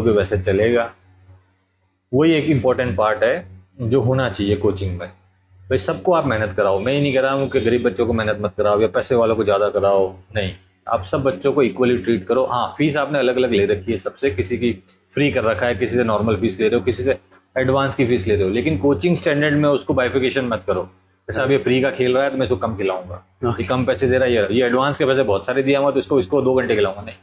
भी वैसे चलेगा। वही एक इम्पोर्टेंट पार्ट है जो होना चाहिए कोचिंग में। भाई सबको आप मेहनत कराओ, मैं ये नहीं कह रहा हूँ कि गरीब बच्चों को मेहनत मत कराओ या पैसे वालों को ज़्यादा कराओ, नहीं, आप सब बच्चों को इक्वली ट्रीट करो। हाँ, फीस आपने अलग अलग ले रखी है सबसे, किसी की फ्री कर रखा है, किसी से नॉर्मल फीस ले रहे हो, किसी से एडवांस की फीस ले रहे हो, लेकिन कोचिंग स्टैंडर्ड में उसको बाइफिकेशन मत करो। जैसा अब ये फ्री का खेल रहा है तो मैं इसको कम खिलाऊंगा, ये कम पैसे दे रहा है, ये एडवांस के पैसे बहुत सारे दिया हुआ तो इसको इसको 2 घंटे खिलाऊंगा, नहीं,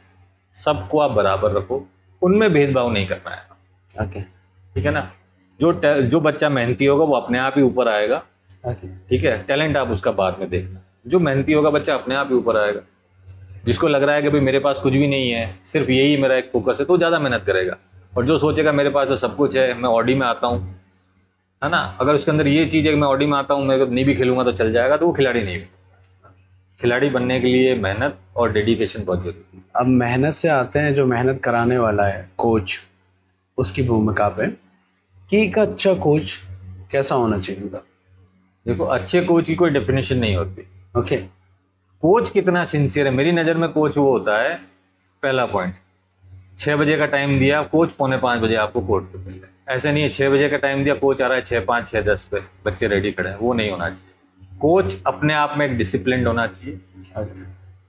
सबको आप बराबर रखो, उनमें भेदभाव नहीं करना है। ओके, ठीक है ना। जो बच्चा मेहनती होगा वो अपने आप ही ऊपर आएगा। ठीक है, टैलेंट आप उसका बाद में देखना। जो मेहनती होगा बच्चा अपने आप ही ऊपर आएगा। जिसको लग रहा है कि भाई मेरे पास कुछ भी नहीं है, सिर्फ यही मेरा एक फोकस है, तो ज़्यादा मेहनत करेगा। और जो सोचेगा मेरे पास तो सब कुछ है, मैं ऑडी में आता हूँ, है ना, अगर उसके अंदर ये चीज़ है कि मैं ऑडी में आता हूँ, मैं नहीं भी खेलूंगा तो चल जाएगा, तो वो खिलाड़ी नहीं है। खिलाड़ी बनने के लिए मेहनत और डेडिकेशन बहुत जरूरी है। अब मेहनत से आते हैं जो मेहनत कराने वाला है कोच, उसकी भूमिका पे कि एक अच्छा कोच कैसा होना चाहिए उनका। देखो, अच्छे कोच की कोई डेफिनेशन नहीं होती। ओके, कोच कितना सिंसियर है, मेरी नज़र में कोच वो होता है, पहला पॉइंट, 6 बजे का टाइम दिया, कोच 4:45 आपको कोर्ट पे मिल रहा है। ऐसा नहीं है 6 बजे का टाइम दिया, कोच आ रहा है 6:05, 6:10 पे बच्चे रेडी खड़े हैं, वो नहीं होना चाहिए। कोच अपने आप में एक डिसिप्लिन होना चाहिए।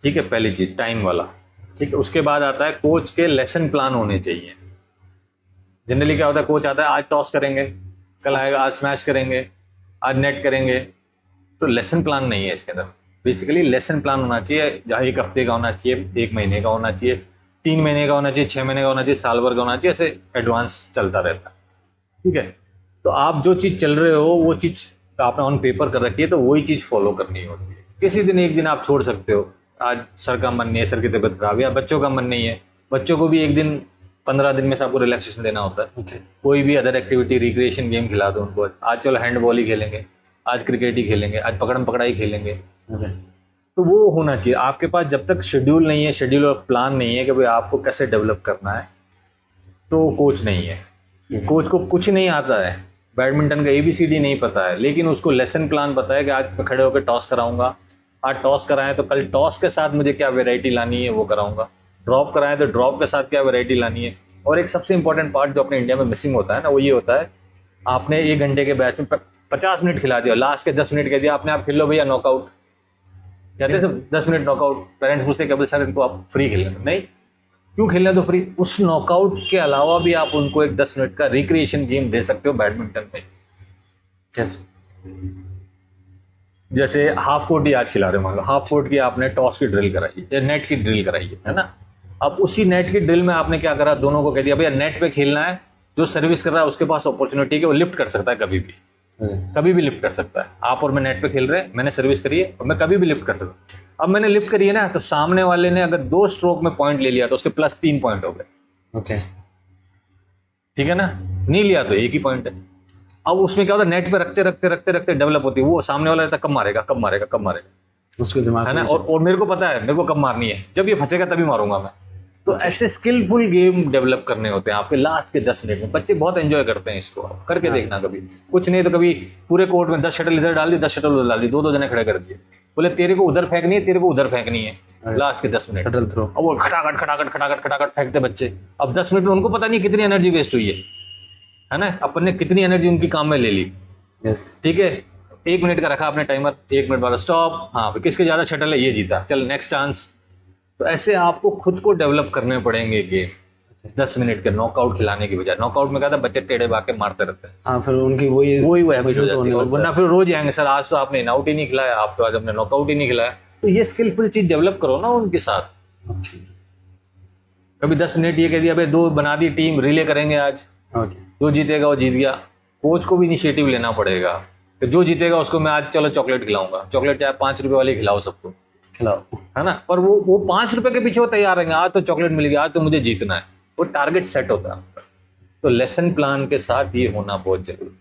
ठीक है, पहली चीज टाइम वाला। ठीक है, उसके बाद आता है कोच के लेसन प्लान होने चाहिए। जनरली क्या होता है, कोच आता है आज टॉस करेंगे, कल आएगा आज स्मैश करेंगे, आज नेट करेंगे, तो लेसन प्लान नहीं है इसके अंदर। बेसिकली लेसन प्लान होना चाहिए, जहाँ 1 हफ्ते का होना चाहिए, 1 महीने का होना चाहिए, 3 महीने का होना चाहिए, 6 महीने का होना चाहिए, साल भर का होना चाहिए, ऐसे एडवांस चलता रहता है। ठीक है, तो आप जो चीज़ चल रहे हो वो चीज़ आपने ऑन पेपर कर रखी है, तो वही चीज़ फॉलो करनी होती है। किसी दिन एक दिन आप छोड़ सकते हो, आज सर का मन नहीं है, सर की तबीयत खराब है, या बच्चों का मन नहीं है, बच्चों को भी एक दिन 15 दिन में से आपको रिलैक्सेशन देना होता है। कोई भी अदर एक्टिविटी, रिक्रिएशन गेम खिला दो उनको, आज चलो हैंडबॉल ही खेलेंगे, आज क्रिकेट ही खेलेंगे, आज पकड़म पकड़ाई खेलेंगे। तो वो होना चाहिए आपके पास। जब तक शेड्यूल नहीं है, शेड्यूल और प्लान नहीं है कि भाई आपको कैसे डेवलप करना है, तो कोच नहीं है। कोच को कुछ नहीं आता है, बैडमिंटन का ABCD नहीं पता है, लेकिन उसको लेसन प्लान पता है कि आज मैं खड़े होकर टॉस कराऊंगा, आज टॉस कराएं तो कल टॉस के साथ मुझे क्या वैरायटी लानी है वो कराऊंगा, ड्रॉप कराएं तो ड्रॉप के साथ क्या वैरायटी लानी है। और एक सबसे इंपॉर्टेंट पार्ट जो अपने इंडिया में मिसिंग होता है ना, वो ये होता है, आपने 1 घंटे के बैच में 50 मिनट खिला दिया, लास्ट के 10 मिनट कह दिया आपने, आप खेल लो भैया नॉकआउट, कहते थे 10 मिनट नॉकआउट। पेरेंट्स पूछते केवल सर इनको आप फ्री खेलने, नहीं, क्यों खेलना, तो फ्री। उस नॉकआउट के अलावा भी आप उनको एक 10 मिनट का रिक्रिएशन गेम दे सकते हो बैडमिंटन में। जैसे हाफ कोर्ट ही आज खिला रहे हो, मान लो हाफ कोर्ट की आपने टॉस की ड्रिल कराई या नेट की ड्रिल कराई है ना। अब उसी नेट की ड्रिल में आपने क्या करा, दोनों को कह दिया भैया नेट पे खेलना है, जो सर्विस कर रहा है उसके पास अपॉर्चुनिटी है, वो लिफ्ट कर सकता है कभी भी, कभी भी लिफ्ट कर सकता है। आप और मैं नेट पे खेल रहे हैं, मैंने सर्विस करी है और मैं कभी भी लिफ्ट कर सकता हूँ। अब मैंने लिफ्ट करी है ना, तो सामने वाले ने अगर 2 स्ट्रोक में पॉइंट ले लिया तो उसके +3 पॉइंट हो गए। ओके, ठीक है ना, नहीं लिया तो 1 ही पॉइंट है। अब उसमें क्या होता है, नेट पे रखते रखते रखते रखते डेवलप होती है, वो सामने वाला रहता कब मारेगा कब मारेगा कब मारेगा, उसके दिमाग है ना। में और मेरे को पता है मेरे को कब मारनी है, जब ये फंसेगा तभी मारूंगा मैं। तो ऐसे स्किलफुल गेम डेवलप करने होते हैं आपके लास्ट के 10 मिनट में। बच्चे बहुत एंजॉय करते हैं इसको, करके देखना कभी। कुछ नहीं तो कभी पूरे कोर्ट में 10 शटल इधर डाल दी, 10 शटल उधर डाल दी, 2-2 जने खड़े कर दिए, बोले तेरे को उधर फेंकनी है, तेरे को उधर फेंकनी है, लास्ट के 10 मिनट शटल थ्रो। अब वो खटाखट खटाखट खटाखट खटाखट फेंकते बच्चे। अब 10 मिनट में उनको पता नहीं कितनी एनर्जी वेस्ट हुई है ना, अपन ने कितनी एनर्जी उनकी काम में ले ली। यस, ठीक है, 1 मिनट का रखा आपने टाइमर, 1 मिनट बाद स्टॉप, हाँ किसके ज्यादा शटल है ये जीता, चल नेक्स्ट चांस। तो ऐसे आपको खुद को डेवलप करने पड़ेंगे गेम। 10 मिनट के नॉकआउट खिलाने की बजाय, नॉकआउट में क्या था, बच्चे टेढ़े बाके मारते रहते हैं। हाँ, फिर उनकी वही हैबिट हो जाती है, और वरना फिर रोज आएंगे सर आज तो आपने आउट ही नहीं खिलाया, आप तो आज हमने नॉकआउट ही नहीं खिलाया। तो ये स्किलफुल चीज डेवलप करो ना उनके साथ। कभी 10 मिनट ये कह दिया भाई 2 बना दी टीम, रिले करेंगे आज, जो जीतेगा वो जीत गया। कोच को भी इनिशिएटिव लेना पड़ेगा कि जो जीतेगा उसको मैं आज चलो चॉकलेट खिलाऊंगा, चॉकलेट चाहे 5 रुपए वाली खिलाओ सबको, खिलाओ, है ना। पर वो 5 रुपए के पीछे वो तैयार रहेंगे, आज तो चॉकलेट मिलेगी, आज तो मुझे जीतना है, वो टारगेट सेट होता है। तो लेसन प्लान के साथ ये होना बहुत जरूरी है।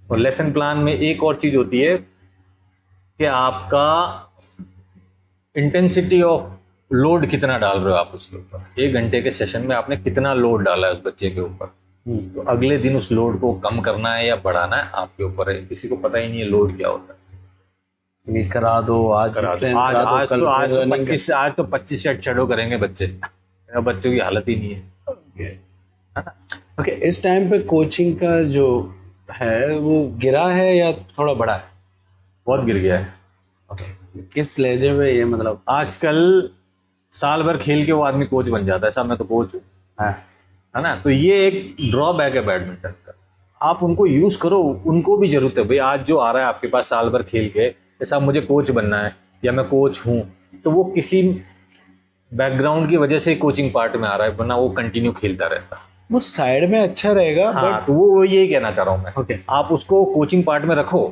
और लेसन प्लान में एक और चीज होती है कि आपका इंटेंसिटी ऑफ लोड कितना डाल रहे हो आप उसके ऊपर। 1 घंटे के सेशन में आपने कितना लोड डाला है उस बच्चे के ऊपर, तो अगले दिन उस लोड को कम करना है या बढ़ाना है आपके ऊपर है। किसी को पता ही नहीं है लोड क्या होता है। करा दो आज, आज तो 25 सेट शेडो करेंगे बच्चे, बच्चों की हालत ही नहीं है। है ना। ओके, इस टाइम पे कोचिंग का जो है वो गिरा है या थोड़ा बढ़ा है? बहुत गिर गया है। ओके, किस लहजे में ये मतलब? आजकल साल भर खेल के वो आदमी कोच बन जाता है, साहब मैं तो कोच हूँ, हाँ, है ना। तो ये एक ड्रॉबैक है बैडमिंटन का। आप उनको यूज करो, उनको भी जरूरत है भाई। आज जो आ रहा है आपके पास साल भर खेल के, जैसा मुझे कोच बनना है या मैं कोच हूँ, तो वो किसी बैकग्राउंड की वजह से कोचिंग पार्ट में आ रहा है, वरना वो कंटिन्यू खेलता रहता। वो साइड में अच्छा रहेगा हाँ, बट तो वो यही कहना चाह रहा हूँ मैं। ओके, आप उसको कोचिंग पार्ट में रखो,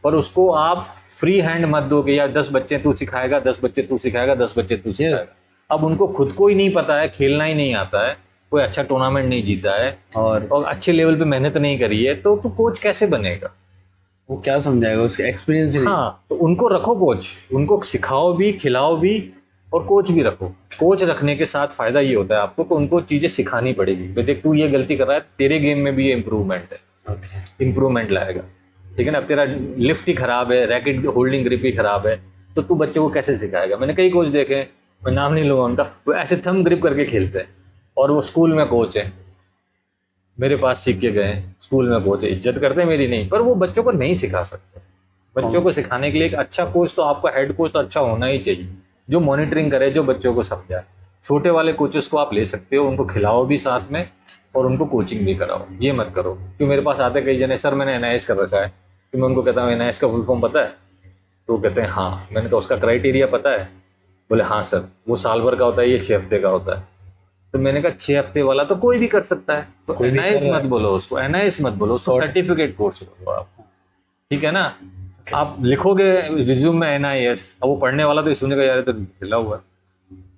पर उसको आप फ्री हैंड मत दो कि यार 10 बच्चे तू सिखाएगा, 10 बच्चे तू सिखाएगा, 10 बच्चे तू सिखाएगा। अब उनको खुद को ही नहीं पता है, खेलना ही नहीं आता है, कोई अच्छा टूर्नामेंट नहीं जीता है और अच्छे लेवल पे मेहनत नहीं करी है, तो कोच कैसे बनेगा? वो क्या समझाएगा, उसके एक्सपीरियंस ही नहीं। हाँ, तो उनको रखो कोच, उनको सिखाओ भी, खिलाओ भी और कोच भी रखो। कोच रखने के साथ फायदा ये होता है आपको कि उनको चीजें सिखानी पड़ेगी। भाई देख, तू ये गलती कर रहा है, तेरे गेम में भी ये इम्प्रूवमेंट है, ओके, इम्प्रूवमेंट लाएगा, ठीक है ना। अब तेरा लिफ्ट ही खराब है, रैकेट होल्डिंग ग्रिप ही खराब है, तो तू बच्चे को कैसे सिखाएगा? मैंने कई कोच देखे, मैं नाम नहीं लूंगा उनका, वो ऐसे थंब ग्रिप करके खेलते हैं और वो स्कूल में कोच है, मेरे पास सीख के गए, स्कूल में कोच है, इज्जत करते हैं मेरी नहीं, पर वो बच्चों को नहीं सिखा सकते। बच्चों को सिखाने के लिए एक अच्छा कोच, तो आपका हेड कोच तो अच्छा होना ही चाहिए, जो मॉनिटरिंग करे, जो बच्चों को समझाए। छोटे वाले कोचेस को आप ले सकते हो, उनको खिलाओ भी साथ में और उनको कोचिंग भी कराओ। ये मत करो कि मेरे पास आते कई जने, सर मैंने एनआईएस कर रखा है, तो मैं उनको कहता हूँ एनआईएस का फुल फॉर्म पता है? तो वो कहते हैं हाँ। मैंने कहा उसका क्राइटेरिया पता है? बोले हाँ सर, वो साल भर का होता है, ये 6 हफ्ते का होता है। तो मैंने कहा 6 हफ्ते वाला तो कोई भी कर सकता है, तो कोई भी एनआईएस कर रहा मत है। बोलो उसको, एनआईएस मत बोलो उसको, सर्टिफिकेट कोर्स बोलो आप, ठीक है ना। आप लिखोगे रिज्यूम में एनआईएस, अब वो पढ़ने वाला तो सुनेगा यार ये तो ढिला हुआ है।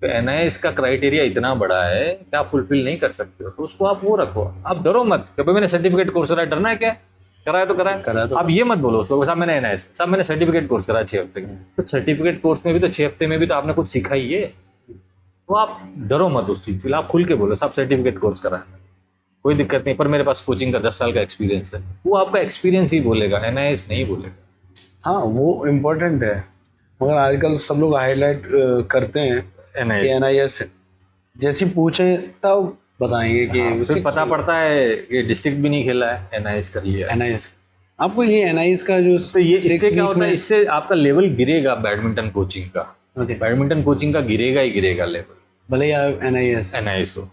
तो एनआईएस का क्राइटेरिया इतना बड़ा है कि आप फुलफिल नहीं कर सकते हो, तो उसको आप वो रखो। आप डरो मत कि भाई मैंने सर्टिफिकेट कोर्स करा है, डरना है क्या? कराया तो कराया। करा तो आप ये मत बोलो उसको साहब मैंने एनआईएस, साहब मैंने सर्टिफिकेट कोर्स करा 6 हफ्ते का। तो सर्टिफिकेट कोर्स में भी तो 6 हफ्ते में भी तो आपने कुछ सीखा ही है, तो आप डरो मत उस चीज से, आप खुल के बोलो साहब सर्टिफिकेट कोर्स करा है, कोई दिक्कत नहीं, पर मेरे पास कोचिंग का 10 साल का एक्सपीरियंस है। वो आपका एक्सपीरियंस ही बोलेगा, एनआईएस नहीं बोलेगा। हाँ, वो इम्पोर्टेंट है, मगर आजकल सब लोग हाईलाइट करते हैं कि एनआईएस एनआईएस जैसी पूछे तब बताएंगे कि फिर पता पड़ता है ये डिस्ट्रिक्ट भी नहीं खेला है, एनआईएस कर लिया है। एनआईएस। आपको ये एनआईएस का जो तो ये 6 इससे क्या week होता है, में- इससे आपका लेवल गिरेगा बैडमिंटन कोचिंग का। ओके, बैडमिंटन कोचिंग का गिरेगा ही गिरेगा लेवल, भले ही आप एनआईएस एनआईएस हो।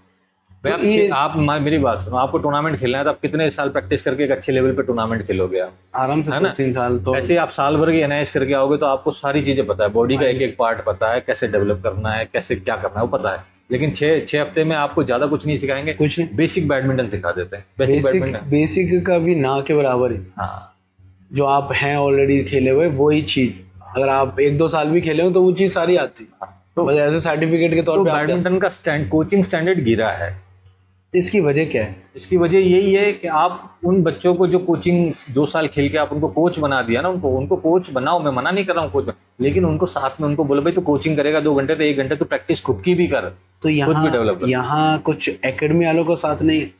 भाई आप ये- मेरी बात सुनो, आपको टूर्नामेंट खेलना है तो आप कितने साल प्रैक्टिस करके एक अच्छे लेवल पे टूर्नामेंट खेलोगे आप? आराम से है ना? 3 साल तो ऐसे ही आप साल भर की एनआईएस करके आओगे तो आपको सारी चीजें पता है, बॉडी का एक एक पार्ट पता है, कैसे डेवलप करना है, कैसे क्या करना है वो पता है। लेकिन 6 हफ्ते में आपको ज्यादा कुछ नहीं सिखाएंगे, कुछ नहीं, बेसिक बैडमिंटन सिखा देते हैं, बेसिक बैडमिंटन। बेसिक का भी ना के बराबर ही। हाँ, जो आप हैं ऑलरेडी खेले हुए वही चीज, अगर आप 1-2 साल भी खेले हो तो वो चीज सारी आती, तो बस ऐसे सर्टिफिकेट के तौर तो पे आप बैडमिंटन का कोचिंग स्टैंडर्ड गिरा है। इसकी वजह क्या है? इसकी वजह यही है कि आप उन बच्चों को जो कोचिंग 2 साल खेल के आप उनको कोच बना दिया ना, उनको कोच बनाओ, मैं मना नहीं कर रहा हूँ कोच, लेकिन उनको साथ में उनको बोलो भाई तू कोचिंग करेगा 2 घंटे तो 1 घंटे तू प्रैक्टिस खुद की भी कर, तो खुद भी डेवलप कर। यहाँ कुछ एकेडमी वालों का साथ नहीं है,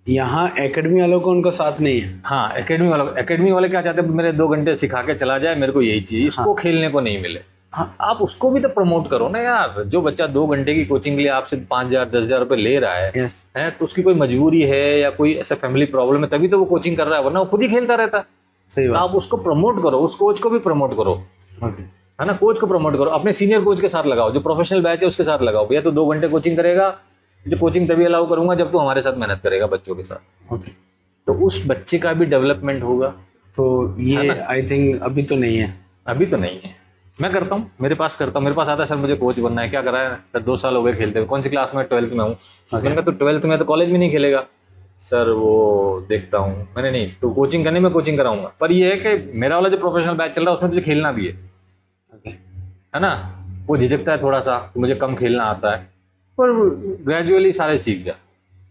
यहाँ एकेडमी वालों को उनका साथ नहीं है। हाँ, एकेडमी वाले क्या चाहते हैं, मेरे 2 घंटे सिखा के चला जाए, मेरे को यही चाहिए, इसको खेलने को नहीं मिले। हाँ, आप उसको भी तो प्रमोट करो ना यार। जो बच्चा 2 घंटे की कोचिंग के लिए आपसे 5,000-10,000 रुपये ले रहा यस, है तो उसकी कोई मजबूरी है या कोई ऐसा फैमिली प्रॉब्लम है तभी तो वो कोचिंग कर रहा है, वरना वो खुद ही खेलता रहता। सही तो बात। आप उसको प्रमोट करो, उस कोच को भी प्रमोट करो, ओके, है ना। कोच को प्रमोट करो, अपने सीनियर कोच के साथ लगाओ, जो प्रोफेशनल बैच है उसके साथ लगाओ, भैया तो 2 घंटे कोचिंग करेगा, जो कोचिंग तभी अलाउ करूंगा जब तू हमारे साथ मेहनत करेगा बच्चों के साथ, ओके, तो उस बच्चे का भी डेवलपमेंट होगा। तो ये आई थिंक अभी तो नहीं है। अभी तो नहीं है, मैं करता हूँ, मेरे पास करता हूँ, मेरे पास आता है सर मुझे कोच बनना है, क्या करा है सर 2 साल हो गए खेलते हुए, कौन सी क्लास में? 12th में हूँ। मैंने कहा तो 12th में तो कॉलेज में नहीं खेलेगा सर, वो देखता हूँ। मैंने नहीं, तो कोचिंग करने में कोचिंग कराऊंगा, पर ये है कि मेरा वाला जो प्रोफेशनल बैच चल रहा है उसमें तुझे खेलना भी ओके, है ना। वो झिझकता है थोड़ा सा कि मुझे कम खेलना आता है, पर ग्रेजुअली सारे सीख जा।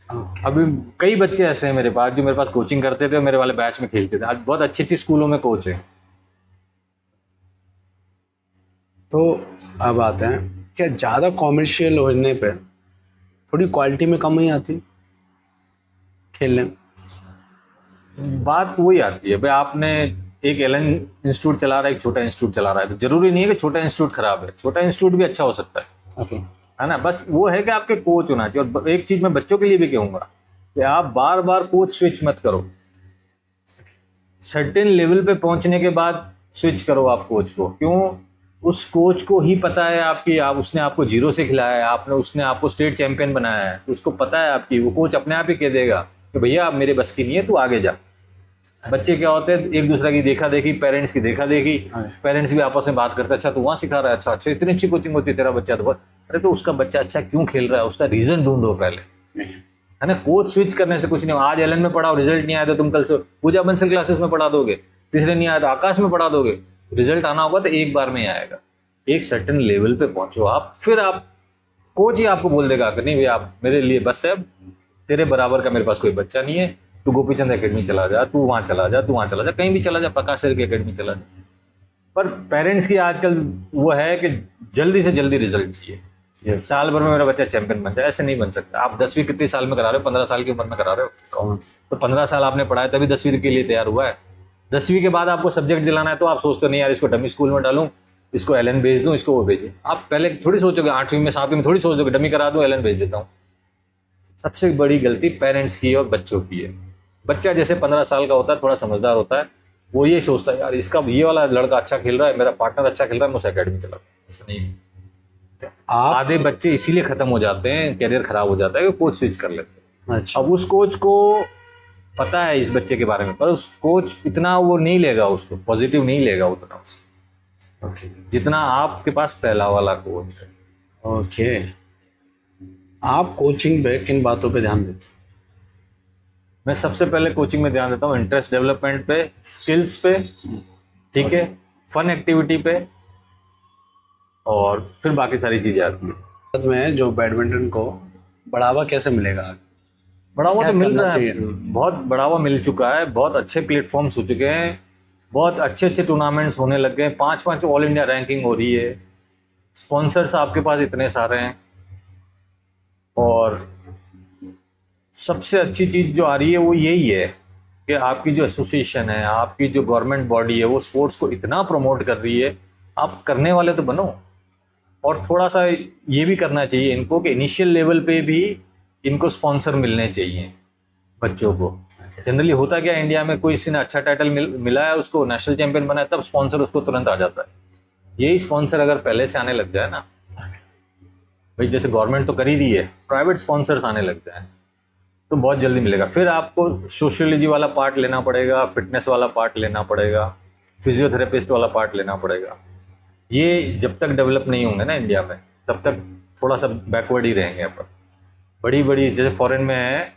ओके, अभी कई बच्चे ऐसे हैं मेरे पास जो मेरे पास कोचिंग करते थे और मेरे वाले बैच में खेलते थे, आज बहुत अच्छी अच्छी स्कूलों में कोच है। तो अब आते हैं, क्या ज़्यादा कॉमर्शियल होने पे थोड़ी क्वालिटी में कमी आती खेलने में? बात वही आती है भाई, आपने एक एलन इंस्टीट्यूट चला रहा है, एक छोटा इंस्टीट्यूट चला रहा है, तो जरूरी नहीं है कि छोटा इंस्टीट्यूट खराब है, छोटा इंस्टीट्यूट भी अच्छा हो सकता है। ओके, है ना। बस वो है कि आपके कोच होना चाहिए। और एक चीज मैं बच्चों के लिए भी कहूंगा कि आप बार बार कोच स्विच मत करो। सर्टेन लेवल पे पहुंचने के बाद स्विच करो आप कोच को। क्यों? उस कोच को ही पता है आपकी, उसने आपको जीरो से खिलाया है, उसने आपको स्टेट चैंपियन बनाया है, उसको पता है आपकी। वो कोच अपने आप ही कह देगा कि भैया अब मेरे बस की नहीं है, तू आगे जा। बच्चे क्या होते हैं, एक दूसरे की देखा देखी, पेरेंट्स की देखा देखी, पेरेंट्स भी आपस में बात करते हैं, अच्छा तू वहाँ सिखा रहा है, अच्छा अच्छा इतनी अच्छी कोचिंग होती है तेरा बच्चा तो बहुत। अरे तो उसका बच्चा अच्छा क्यों खेल रहा है, उसका रीजन ढूंढो पहले, है ना। कोच स्विच करने से कुछ नहीं। आज एलन में पढ़ाओ, रिजल्ट नहीं आया तो तुम कल से पूजा बंसल क्लासेस में पढ़ा दोगे, तीसरे नहीं आया तो आकाश में पढ़ा दोगे। रिजल्ट आना होगा तो एक बार में ही आएगा। एक सर्टेन लेवल पे पहुंचो आप, फिर आप कोच ही आपको बोल देगा कि नहीं भैया आप मेरे लिए बस है, तेरे बराबर का मेरे पास कोई बच्चा नहीं है, तू गोपीचंद एकेडमी चला जा, तू वहाँ चला जा, तू वहाँ चला जा, कहीं भी चला जा, प्रकाश सर की एकेडमी चला जा। पर पेरेंट्स की आजकल वो है कि जल्दी से जल्दी रिजल्ट चाहिए। साल भर में मेरा बच्चा चैंपियन बन जाए, ऐसे नहीं बन सकता। आप 10वीं कितने साल में करा रहे हो? 15 साल की उम्र में करा रहे हो। तो 15 साल आपने पढ़ाया तभी 10वीं के लिए तैयार हुआ है। 10वीं के बाद आपको सब्जेक्ट दिलाना है तो आप सोचते नहीं यार इसको डमी स्कूल में डालूं, इसको एलन भेज दूं, इसको वो भेजे। आप पहले थोड़ी सोचोगे, 8वीं में 7वीं में थोड़ी सोचोगे डमी करा दूं, एलन भेज देता हूँ। सबसे बड़ी गलती पेरेंट्स की और बच्चों की है। बच्चा जैसे 15 साल का होता है, थोड़ा समझदार होता है, वो ये सोचता है यार इसका ये वाला लड़का अच्छा खेल रहा है, मेरा पार्टनर अच्छा खेल रहा है, मैं उस अकेडमी चला। ऐसा नहीं। आधे बच्चे इसीलिए खत्म हो जाते हैं, कैरियर खराब हो जाता है कि कोच स्विच कर लेते हैं। अच्छा। अब उस कोच को पता है इस बच्चे के बारे में, पर उस कोच इतना वो नहीं लेगा, उसको पॉजिटिव नहीं लेगा उतना उसको, जितना आपके पास पहला वाला कोच है। ओके। आप कोचिंग पे किन बातों पे ध्यान देते? मैं सबसे पहले कोचिंग में ध्यान देता हूँ इंटरेस्ट डेवलपमेंट पे, स्किल्स पे, ठीक है, फन एक्टिविटी पे, और फिर बाकी सारी चीजें आती है। भारत में जो बैडमिंटन को बढ़ावा कैसे मिलेगा? बढ़ावा क्या तो मिल करना रहा है, चाहिए? बहुत बढ़ावा मिल चुका है, बहुत अच्छे प्लेटफॉर्म्स हो चुके हैं, बहुत अच्छे अच्छे टूर्नामेंट्स होने लग गए, 5-5 ऑल इंडिया रैंकिंग हो रही है, स्पॉन्सर्स आपके पास इतने सारे हैं। और सबसे अच्छी चीज़ जो आ रही है वो यही है कि आपकी जो एसोसिएशन है, आपकी जो गवर्नमेंट बॉडी है, वो स्पोर्ट्स को इतना प्रमोट कर रही है। आप करने वाले तो बनो। और थोड़ा सा ये भी करना चाहिए इनको कि इनिशियल लेवल पे भी इनको स्पॉन्सर मिलने चाहिए बच्चों को। जनरली होता क्या, इंडिया में कोई किसी ने अच्छा टाइटल मिला है, उसको नेशनल चैंपियन बनाया, तब स्पॉन्सर उसको तुरंत आ जाता है। यही स्पॉन्सर अगर पहले से आने लग जाए ना भाई, जैसे गवर्नमेंट तो कर ही रही है, प्राइवेट स्पॉन्सर्स आने लग जाए तो बहुत जल्दी मिलेगा। फिर आपको सोशियोलॉजी वाला पार्ट लेना पड़ेगा, फिटनेस वाला पार्ट लेना पड़ेगा, फिजियोथेरेपिस्ट वाला पार्ट लेना पड़ेगा। ये जब तक डेवलप नहीं होंगे ना इंडिया में, तब तक थोड़ा सा बैकवर्ड ही रहेंगे अपन। बड़ी बड़ी जैसे फॉरेन में है,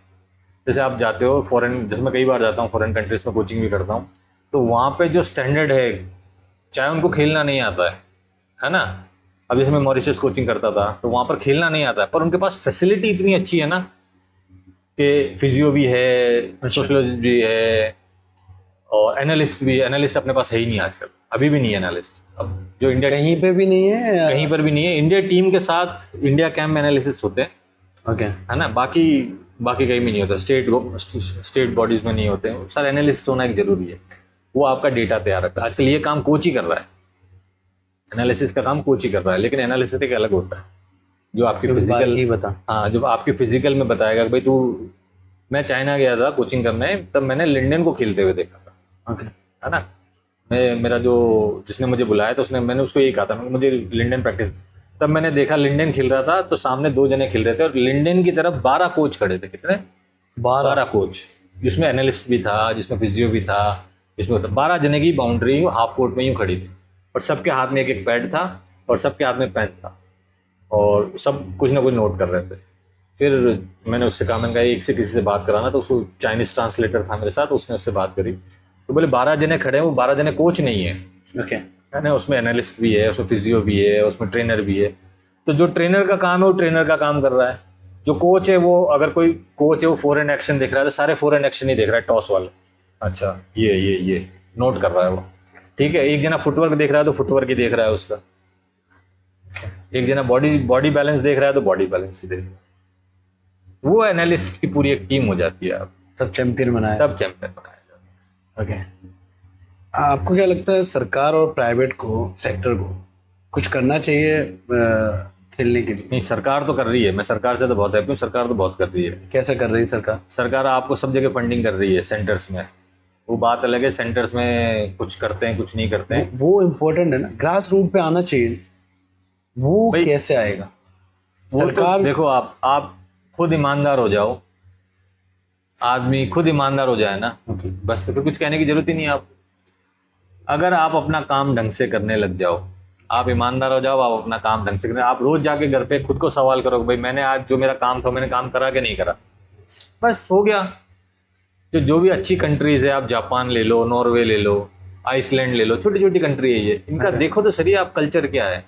जैसे आप जाते हो फॉरेन, जैसे मैं कई बार जाता हूँ फॉरेन कंट्रीज में, कोचिंग भी करता हूँ, तो वहाँ पे जो स्टैंडर्ड है, चाहे उनको खेलना नहीं आता है ना। अब जैसे मैं मॉरिशस कोचिंग करता था तो वहाँ पर खेलना नहीं आता है, पर उनके पास फैसिलिटी इतनी अच्छी है ना कि फिजियो भी है, सोशियोलॉजिस्ट भी है, और एनालिस्ट भी है। एनालिस्ट अपने पास है ही नहीं आजकल, अभी भी नहीं है एनालिस्ट। अब जो इंडिया कहीं पे भी नहीं है कहीं पर भी नहीं है। इंडिया टीम के साथ इंडिया कैंप में एनालिसिस होते हैं, ओके, है ना। बाकी कहीं भी नहीं होता, स्टेट बॉडीज में नहीं होते। सर एनालिस्ट होना एक जरूरी है, वो आपका डेटा तैयार रखता है। आजकल ये काम कोच ही कर रहा है, एनालिसिस का काम कोच ही कर रहा है, लेकिन एनालिसिस एक अलग होता है जो आपकी फिजिकल ही बता। हाँ, जो आपकी फिजिकल में बताएगा कि भाई तू, मैं चाइना गया था कोचिंग करने, तब मैंने लिंडन को खेलते हुए देखा था, ओके, है ना। मेरा जो जिसने मुझे बुलाया था मैंने उसको यही कहा था मुझे लिंडन प्रैक्टिस। तब मैंने देखा लिंडन खेल रहा था तो सामने 2 जने खेल रहे थे और लिंडन की तरफ 12 कोच खड़े थे। कितने? 12 कोच, जिसमें एनालिस्ट भी था, जिसमें फिजियो भी था, जिसमें 12 जने की बाउंड्री हाफ कोर्ट में यूँ खड़ी थी, और सबके हाथ में एक पैड था और सबके हाथ में पेन था, और सब कुछ ना कुछ नोट कर रहे थे। फिर मैंने उससे कहा, मैंने कहा एक से किसी से बात कराना, तो उसको चाइनीज ट्रांसलेटर था मेरे साथ, उसने उससे बात करी तो बोले 12 जने खड़े हैं, वो 12 जने कोच नहीं है, ओके, है ना। उसमें एनालिस्ट भी है, उसमें फिजियो भी है, उसमें ट्रेनर भी है। तो जो ट्रेनर का काम है वो ट्रेनर का काम कर रहा है, जो कोच है वो, अगर कोई कोच है वो फॉरेन एक्शन देख रहा है तो सारे फॉरेन एक्शन ही देख रहा है, टॉस वाले, अच्छा ये नोट कर रहा है वो, ठीक है। एक जना फुटवर्क देख रहा है तो फुटवर्क ही देख रहा है उसका, एक जना बॉडी बैलेंस देख रहा है तो बॉडी बैलेंस ही देख रहा है। वो एनालिस्ट की पूरी एक टीम हो जाती है, आप तब चैंपियन बनाया। तब चैंपियन बनाया जाता है। ओके, आपको क्या लगता है सरकार और प्राइवेट को, सेक्टर को कुछ करना चाहिए खेलने के लिए? नहीं, सरकार तो कर रही है, मैं सरकार से तो बहुत हैप्पी हूँ, सरकार तो बहुत कर रही है। कैसे कर रही है सरकार? सरकार आपको सब जगह फंडिंग कर रही है सेंटर्स में। वो बात अलग है, सेंटर्स में कुछ करते हैं कुछ नहीं करते हैं। वो इम्पोर्टेंट है ना, ग्रास रूट पे आना चाहिए। वो भाई, कैसे आएगा? वो तो सरकार देखो, आप खुद ईमानदार हो जाओ, आदमी खुद ईमानदार हो जाए ना, ओके, बस तो फिर कुछ कहने की जरूरत ही नहीं है। आप अगर आप अपना काम ढंग से करने लग जाओ, आप ईमानदार हो जाओ, आप अपना काम ढंग से करने, आप रोज जाके घर पे खुद को सवाल करो कि भाई मैंने आज जो मेरा काम था मैंने काम करा कि नहीं करा, बस हो गया। जो भी अच्छी कंट्रीज है, आप जापान ले लो, नॉर्वे ले लो, आइसलैंड ले लो, छोटी छोटी कंट्री है ये, इनका देखो तो सही आप कल्चर क्या है।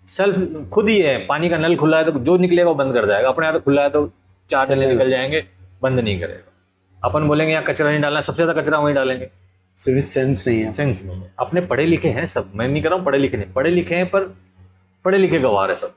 सेल्फ खुद ही है, पानी का नल खुला है तो जो निकलेगा वो बंद कर जाएगा, अपने हाथ खुला है तो चार जने निकल जाएंगे, बंद नहीं करेगा। अपन बोलेंगे यहाँ कचरा नहीं डालना, सबसे ज्यादा कचरा वहीं डालेंगे। सिविक सेंस नहीं है। सेंस नहीं है। अपने पढ़े लिखे हैं सब, मैं नहीं कर रहा हूँ पढ़े लिखे नहीं, पढ़े लिखे हैं पर पढ़े लिखे गवार है सब।